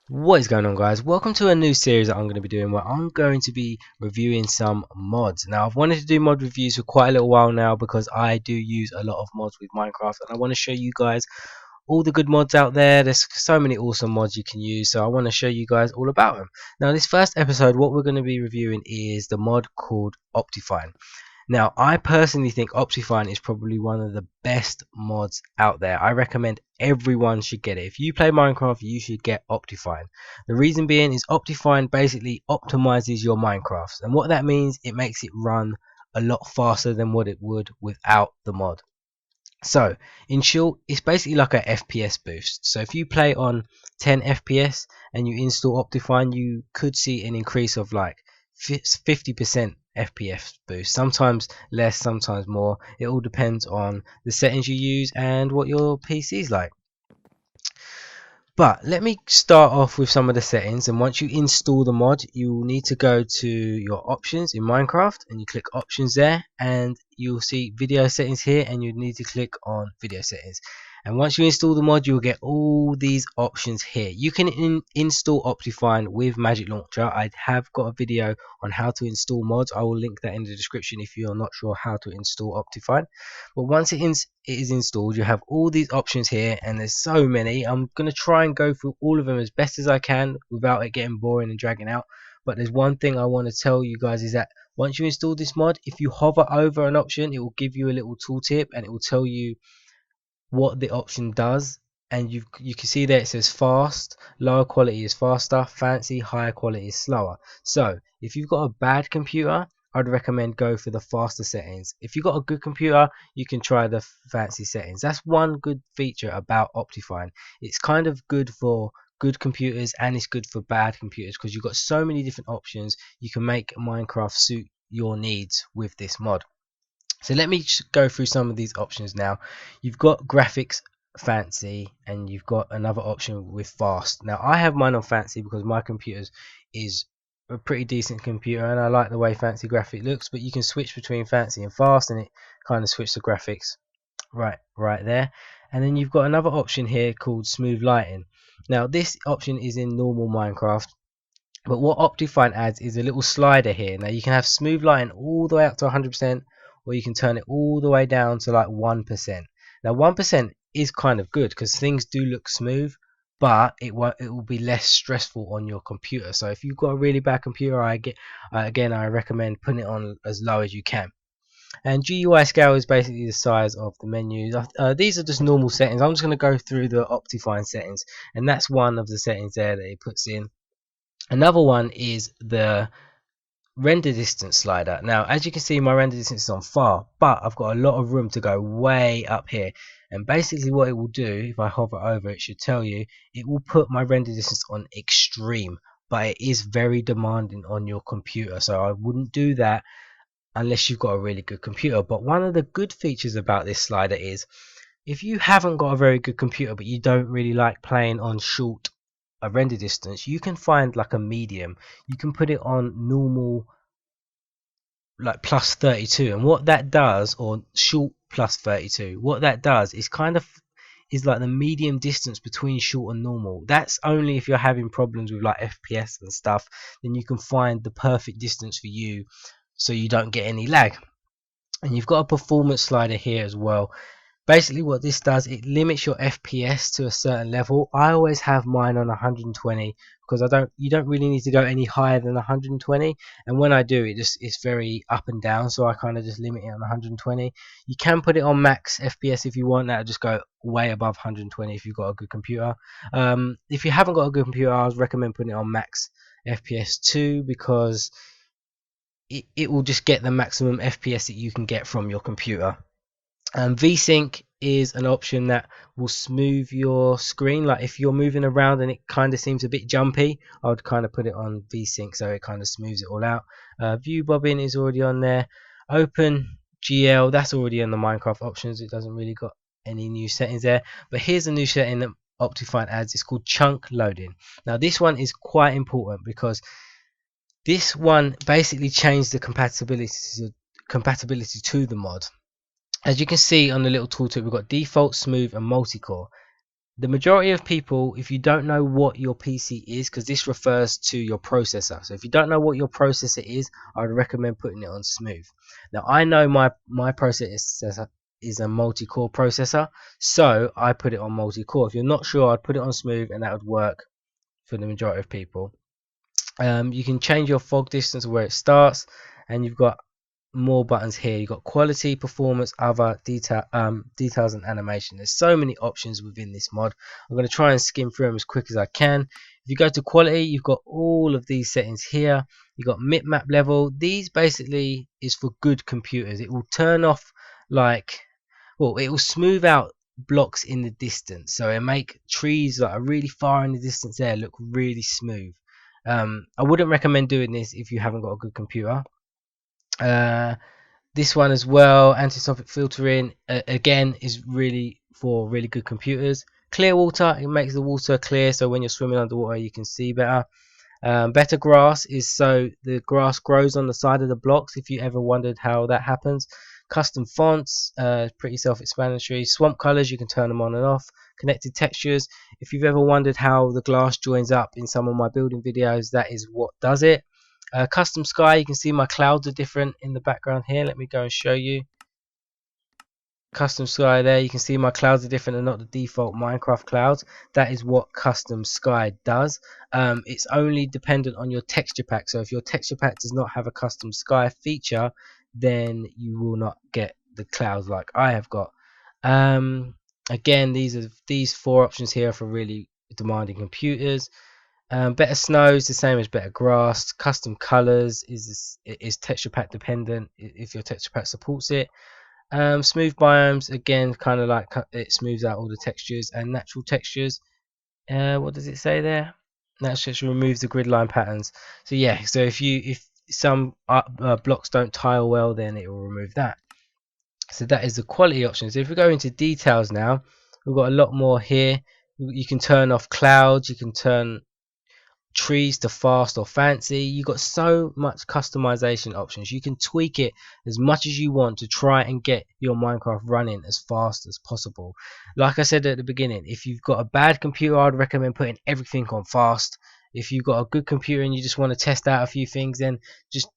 What is going on, guys? Welcome to a new series that I'm going to be doing where I'm going to be reviewing some mods. Now, I've wanted to do mod reviews for quite a little while now because I do use a lot of mods with Minecraft, and I want to show you guys all the good mods out there. There's so many awesome mods you can use, so I want to show you guys all about them. Now, this first episode, what we're going to be reviewing is the mod called Optifine. Now, I personally think Optifine is probably one of the best mods out there. I recommend everyone should get it. If you play Minecraft, you should get Optifine. The reason being is Optifine basically optimizes your Minecraft. And what that means, it makes it run a lot faster than what it would without the mod. So, in short, it's basically like a FPS boost. So if you play on 10 FPS and you install Optifine, you could see an increase of like 50% FPS boost. Sometimes less, sometimes more. It all depends on the settings you use and what your PC is like. But let me start off with some of the settings, and once you install the mod, you will need to go to your options in Minecraft and you click options there, and you'll see video settings here, and you need to click on video settings. And once you install the mod, you'll get all these options here. You can install Optifine with Magic Launcher. I have got a video on how to install mods. I will link that in the description if you're not sure how to install Optifine. But once it is installed, you have all these options here, and there's so many. I'm going to try and go through all of them as best as I can without it getting boring and dragging out. But there's one thing I want to tell you guys is that once you install this mod, if you hover over an option, it will give you a little tooltip and it will tell you what the option does, and you can see there it says fast, lower quality is faster, fancy, higher quality is slower. So if you've got a bad computer, I'd recommend go for the faster settings. If you've got a good computer, you can try the fancy settings. That's one good feature about Optifine. It's kind of good for good computers and it's good for bad computers because you've got so many different options. You can make Minecraft suit your needs with this mod. So let me go through some of these options now. You've got graphics fancy and you've got another option with fast. Now I have mine on fancy because my computer is a pretty decent computer and I like the way fancy graphic looks, but you can switch between fancy and fast and it kind of switches the graphics right there. And then you've got another option here called smooth lighting. Now this option is in normal Minecraft, but what Optifine adds is a little slider here. Now you can have smooth lighting all the way up to 100%, or you can turn it all the way down to like 1%. Now 1% is kind of good because things do look smooth, but it will be less stressful on your computer. So if you've got a really bad computer, I recommend putting it on as low as you can. And GUI scale is basically the size of the menus. These are just normal settings. I'm just going to go through the Optifine settings, and that's one of the settings there that it puts in. Another one is the render distance slider. Now as you can see, my render distance is on far, but I've got a lot of room to go way up here, and basically what it will do, if I hover over it, should tell you it will put my render distance on extreme, but it is very demanding on your computer, so I wouldn't do that unless you've got a really good computer. But one of the good features about this slider is if you haven't got a very good computer but you don't really like playing on short a render distance, you can find like a medium. You can put it on normal, like plus 32, and what that does, or short plus 32, what that does is kind of is like the medium distance between short and normal. That's only if you're having problems with like FPS and stuff, then you can find the perfect distance for you so you don't get any lag. And you've got a performance slider here as well. Basically what this does, it limits your FPS to a certain level. I always have mine on 120 because you don't really need to go any higher than 120, and when I do, it's very up and down, so I kind of just limit it on 120. You can put it on max FPS if you want. That just go way above 120 if you've got a good computer. If you haven't got a good computer, I would recommend putting it on max FPS 2 because it will just get the maximum FPS that you can get from your computer. VSync is an option that will smooth your screen. Like if you're moving around and it kind of seems a bit jumpy, I would kind of put it on VSync so it kind of smooths it all out. View bobbing is already on there. OpenGL, that's already on the Minecraft options. It doesn't really got any new settings there. But here's a new setting that Optifine adds. It's called chunk loading. Now this one is quite important because this one basically changed the compatibility to the mod. As you can see on the little tooltip, we've got default, smooth and multi-core. The majority of people, if you don't know what your PC is, because this refers to your processor, so if you don't know what your processor is, I would recommend putting it on smooth. Now I know my processor is a multi-core processor, so I put it on multi-core. If you're not sure, I'd put it on smooth, and that would work for the majority of people. You can change your fog distance where it starts, and you've got more buttons here. You've got quality, performance, other, details, and animation. There's so many options within this mod. I'm going to try and skim through them as quick as I can. If you go to quality, you've got all of these settings here. You've got bitmap level. These basically is for good computers. It will turn off, like, well, it will smooth out blocks in the distance, so it make trees that are really far in the distance there look really smooth. I wouldn't recommend doing this if you haven't got a good computer. uh, this one as well, anti-soffit filtering, again, is really for really good computers. Clear water, it makes the water clear, so when you're swimming underwater you can see better. Better grass is so the grass grows on the side of the blocks, if you ever wondered how that happens. Custom fonts, pretty self-explanatory. Swamp colors, you can turn them on and off. Connected textures, if you've ever wondered how the glass joins up in some of my building videos, that is what does it. Custom sky, you can see my clouds are different in the background here. Let me go and show you. Custom sky, there you can see my clouds are different and not the default Minecraft clouds. That is what custom sky does. It's only dependent on your texture pack, so if your texture pack does not have a custom sky feature, then you will not get the clouds like I have got. Again, these four options here are for really demanding computers. Better snow is the same as better grass. Custom colors is texture pack dependent if your texture pack supports it. Smooth biomes, again, kind of like it smooths out all the textures. And natural textures, what does it say there? Natural texture removes the grid line patterns. So yeah, so if some blocks don't tile well, then it will remove that. So that is the quality option. So if we go into details now, we've got a lot more here. You can turn off clouds, you can turn trees to fast or fancy. You got so much customization options. You can tweak it as much as you want to try and get your Minecraft running as fast as possible. Like I said at the beginning, if you've got a bad computer, I'd recommend putting everything on fast. If you've got a good computer and you just want to test out a few things, then just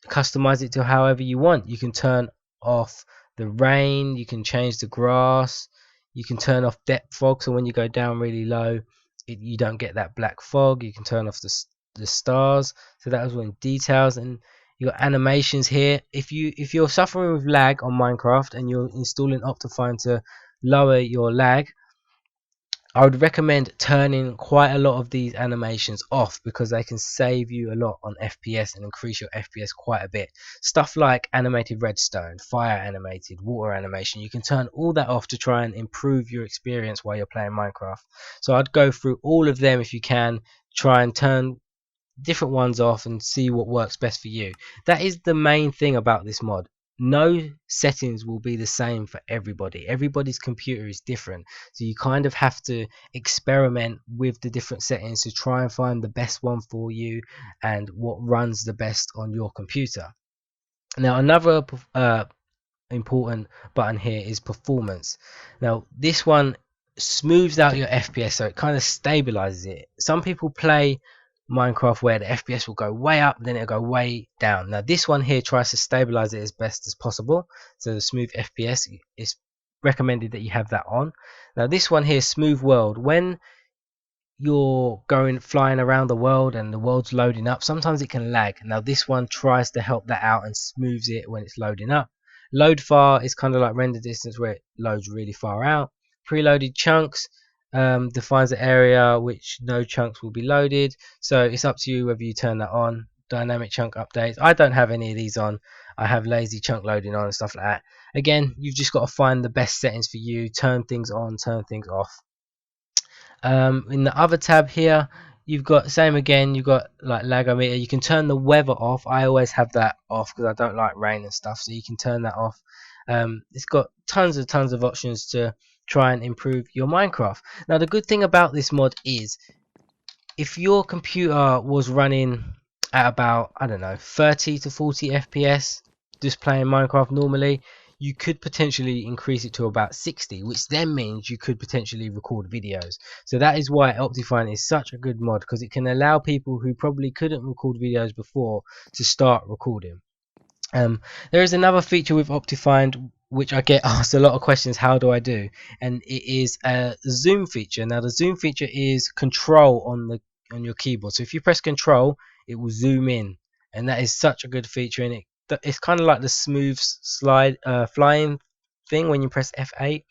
customize it to however you want. You can turn off the rain, you can change the grass, you can turn off depth fog, so when you go down really low, you don't get that black fog. You can turn off the stars. So that was one details. And you got animations here. If you're suffering with lag on Minecraft and you're installing Optifine to lower your lag, I would recommend turning quite a lot of these animations off, because they can save you a lot on FPS and increase your FPS quite a bit. Stuff like animated redstone, fire animated, water animation, you can turn all that off to try and improve your experience while you're playing Minecraft. So I'd go through all of them if you can, try and turn different ones off and see what works best for you. That is the main thing about this mod. No settings will be the same for everybody. Everybody's computer is different, so you kind of have to experiment with the different settings to try and find the best one for you and what runs the best on your computer. Now another important button here is performance. Now this one smooths out your FPS, so it kind of stabilizes it. Some people play Minecraft where the FPS will go way up, then it'll go way down. Now this one here tries to stabilize it as best as possible, so the smooth FPS is recommended that you have that on. Now this one here, smooth world, when you're going flying around the world and the world's loading up, sometimes it can lag. Now this one tries to help that out and smooths it when it's loading up. Load far is kind of like render distance, where it loads really far out. Preloaded chunks defines the area which no chunks will be loaded, so it's up to you whether you turn that on. Dynamic chunk updates, I don't have any of these on. I have lazy chunk loading on and stuff like that. Again, you've just got to find the best settings for you, turn things on, turn things off. In the other tab here, you've got same again, you've got like lagometer. You can turn the weather off. I always have that off because I don't like rain and stuff, so you can turn that off. It's got tons of options to try and improve your Minecraft. Now the good thing about this mod is, if your computer was running at about, I don't know, 30 to 40 FPS just playing Minecraft normally, you could potentially increase it to about 60, which then means you could potentially record videos. So that is why Optifine is such a good mod, because it can allow people who probably couldn't record videos before to start recording. There is another feature with Optifine which I get asked a lot of questions, how do I do? And it is a zoom feature. Now the zoom feature is control on your keyboard. So if you press control, it will zoom in, and that is such a good feature. And it's kind of like the smooth slide flying thing when you press F8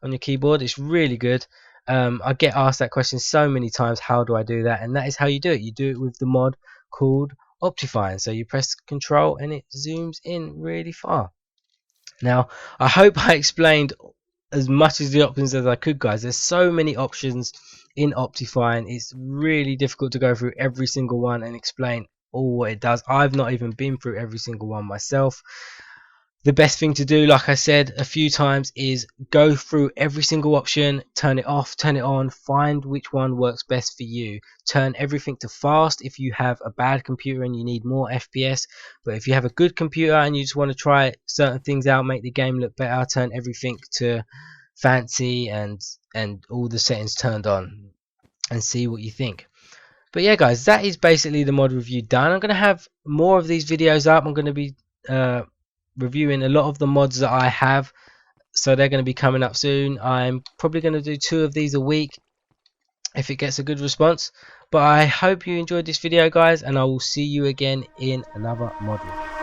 on your keyboard. It's really good. I get asked that question so many times, how do I do that? And that is how you do it. You do it with the mod called Optifine. So you press control and it zooms in really far. Now I hope I explained as much as the options as I could, guys. There's so many options in Optifine. It's really difficult to go through every single one and explain all what it does. I've not even been through every single one myself. The best thing to do, like I said a few times, is go through every single option, turn it off, turn it on, find which one works best for you. Turn everything to fast if you have a bad computer and you need more FPS, but if you have a good computer and you just want to try certain things out, make the game look better, turn everything to fancy and all the settings turned on, and see what you think. But yeah, guys, that is basically the mod review done. I'm going to have more of these videos up. I'm going to be reviewing a lot of the mods that I have, so they're going to be coming up soon. I'm probably going to do 2 of these a week if it gets a good response. But I hope you enjoyed this video, guys, and I will see you again in another mod review.